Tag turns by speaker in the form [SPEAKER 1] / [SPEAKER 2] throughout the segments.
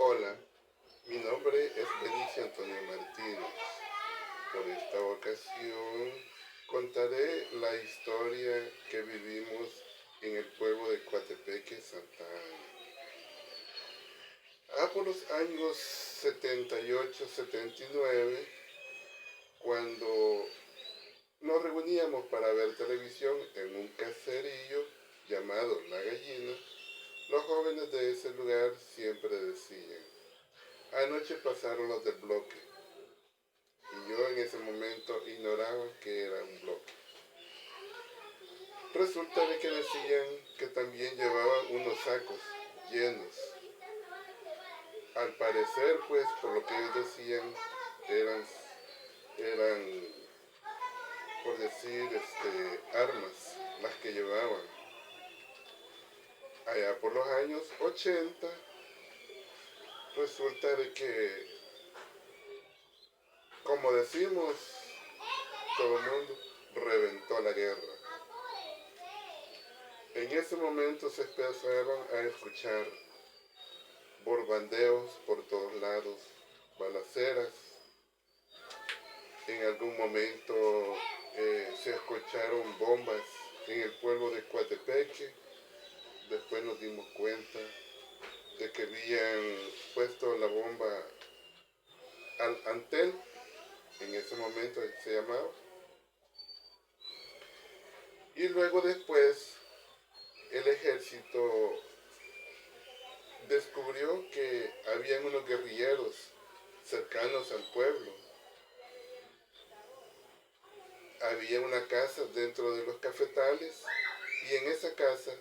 [SPEAKER 1] Hola, mi nombre es Benicio Antonio Martínez. Por esta ocasión contaré la historia que vivimos en el pueblo de Coatepeque, Santa Ana. Por los años 78-79, cuando nos reuníamos para ver televisión en un caserío llamado La Gallina, los jóvenes de ese lugar siempre decían: anoche pasaron los del bloque. Y yo en ese momento ignoraba que era un bloque. Resulta de que decían que también llevaban unos sacos llenos. Al parecer, pues, por lo que ellos decían, eran por decir, armas las que llevaban. Allá por los años 80, resulta de que, como decimos todo el mundo, reventó la guerra. En ese momento se empezaron a escuchar borbandeos por todos lados, balaceras. En algún momento se escucharon bombas en el pueblo de Coatepeque. Después nos dimos cuenta de que habían puesto la bomba al Antel, en ese momento se llamaba. Y luego después el ejército descubrió que habían unos guerrilleros cercanos al pueblo. Había una casa dentro de los cafetales y en esa casa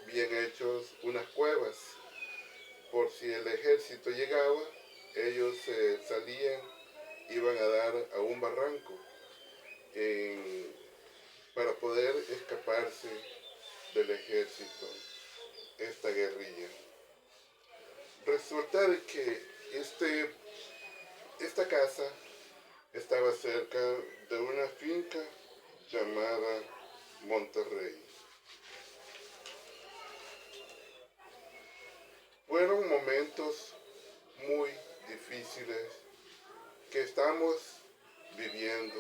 [SPEAKER 1] habían hecho unas cuevas. Por si el ejército llegaba, ellos salían, iban a dar a un barranco para poder escaparse del ejército, esta guerrilla. Resulta de que esta casa estaba cerca de una finca llamada Monterrey. Fueron momentos muy difíciles que estamos viviendo,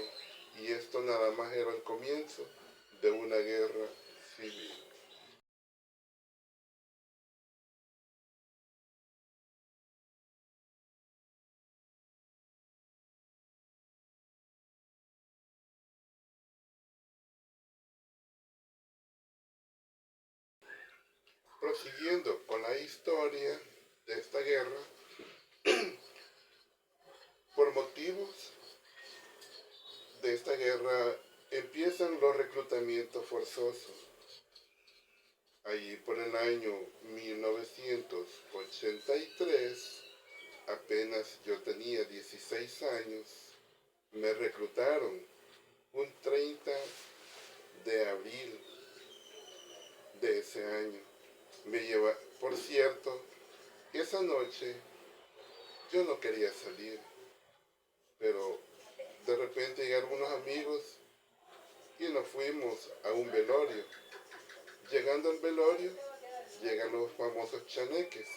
[SPEAKER 1] y esto nada más era el comienzo de una guerra civil. Prosiguiendo con la historia de esta guerra, por motivos de esta guerra empiezan los reclutamientos forzosos. Allí por el año 1983, apenas yo tenía 16 años, me reclutaron un 30 de abril de ese año. Por cierto, esa noche yo no quería salir, pero de repente llegaron unos amigos y nos fuimos a un velorio. Llegando al velorio, llegan los famosos chaneques,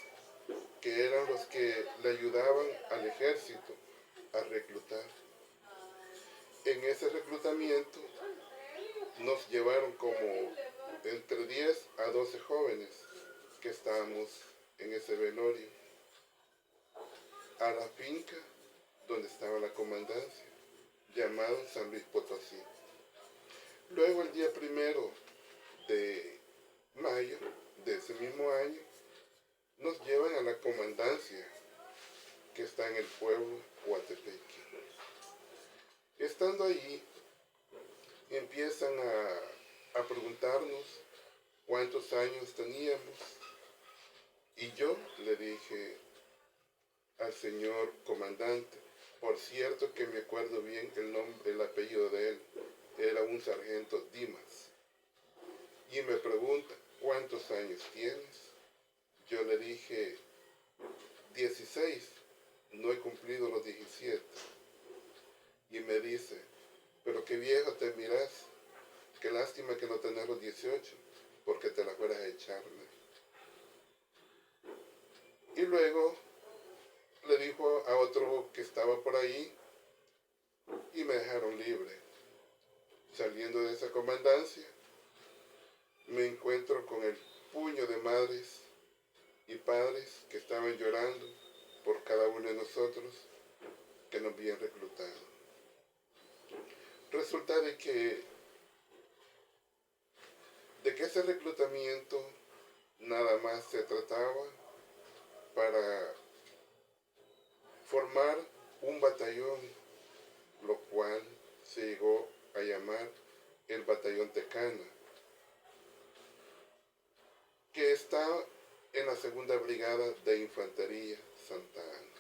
[SPEAKER 1] que eran los que le ayudaban al ejército a reclutar. En ese reclutamiento nos llevaron como entre 10 a 12 jóvenes que estábamos en ese velorio a la finca donde estaba la comandancia, llamado San Luis Potosí. Luego el día 1 de mayo de ese mismo año nos llevan a la comandancia que está en el pueblo Coatepeque. Estando allí empiezan a preguntarnos cuántos años teníamos, y yo le dije al señor comandante, por cierto que me acuerdo bien el apellido de él, era un sargento Dimas, y me pregunta, ¿cuántos años tienes? Yo le dije, 16, no he cumplido los 17. Y me dice, pero qué viejo te miras, qué lástima que no tenés los 18, porque te la fueras a echarle. Y luego andaba por ahí y me dejaron libre. Saliendo de esa comandancia, me encuentro con el puño de madres y padres que estaban llorando por cada uno de nosotros que nos habían reclutado. Resulta de que ese reclutamiento nada más se trataba para formar un batallón, lo cual se llegó a llamar el Batallón Tecana, que está en la Segunda Brigada de Infantería Santa Ana.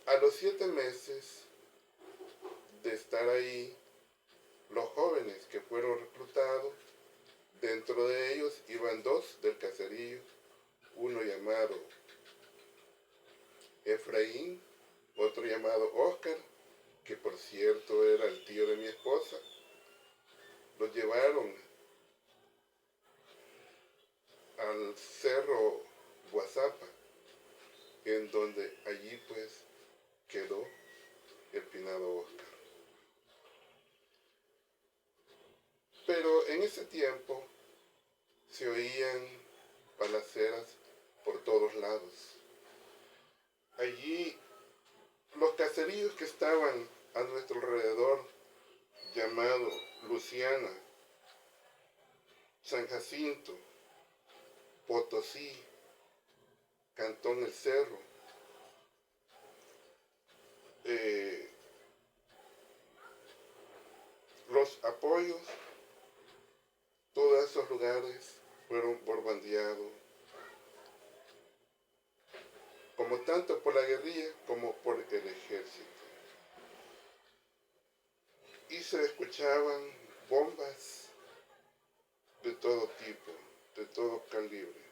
[SPEAKER 1] A los 7 meses de estar ahí, los jóvenes que fueron reclutados, dentro de ellos iban 2 del caserío, uno llamado Efraín, otro llamado Óscar, que por cierto era el tío de mi esposa. Los llevaron al cerro Guazapa, en donde allí pues quedó el finado Óscar. Pero en ese tiempo se oían balaceras por todos lados. Allí los caseríos que estaban a nuestro alrededor, llamado Luciana, San Jacinto, Potosí, Cantón El Cerro, Los Apoyos, todos esos lugares fueron bombardeados, como tanto por la guerrilla como por el ejército. Y se escuchaban bombas de todo tipo, de todo calibre.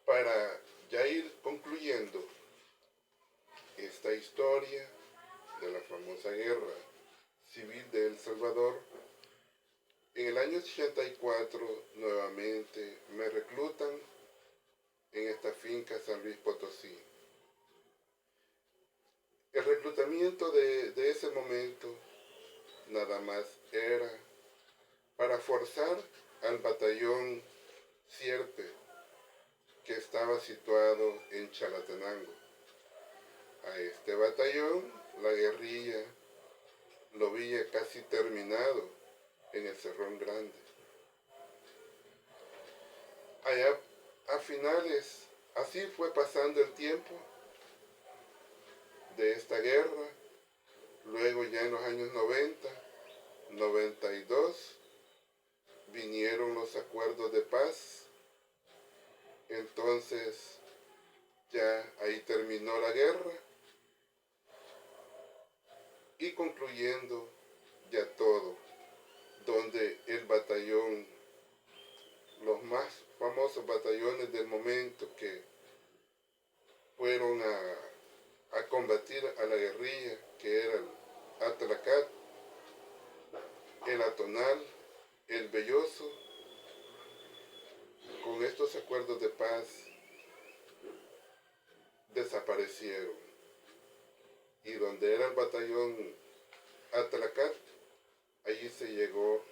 [SPEAKER 1] Para ya ir concluyendo esta historia de la famosa guerra civil de El Salvador, en el año 84 nuevamente me reclutan en esta finca San Luis Potosí. El reclutamiento de ese momento nada más era para forzar al batallón Sierpe, que estaba situado en Chalatenango. A este batallón, la guerrilla lo veía casi terminado en el Cerrón Grande. Allá a finales, así fue pasando el tiempo de esta guerra. Luego ya en los años 90, 92, vinieron los acuerdos de paz. Entonces ya ahí terminó la guerra y concluyendo ya todo, donde el batallón, los más famosos batallones del momento que fueron a combatir a la guerrilla, que era el Atlacat, el Atonal, el Belloso, con estos acuerdos de paz desaparecieron. Y donde era el batallón Atlacat, allí se llegó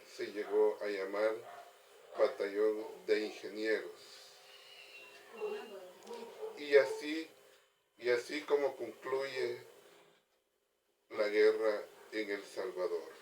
[SPEAKER 1] a llamar Batallón de Ingenieros. Y así como concluye la guerra en El Salvador.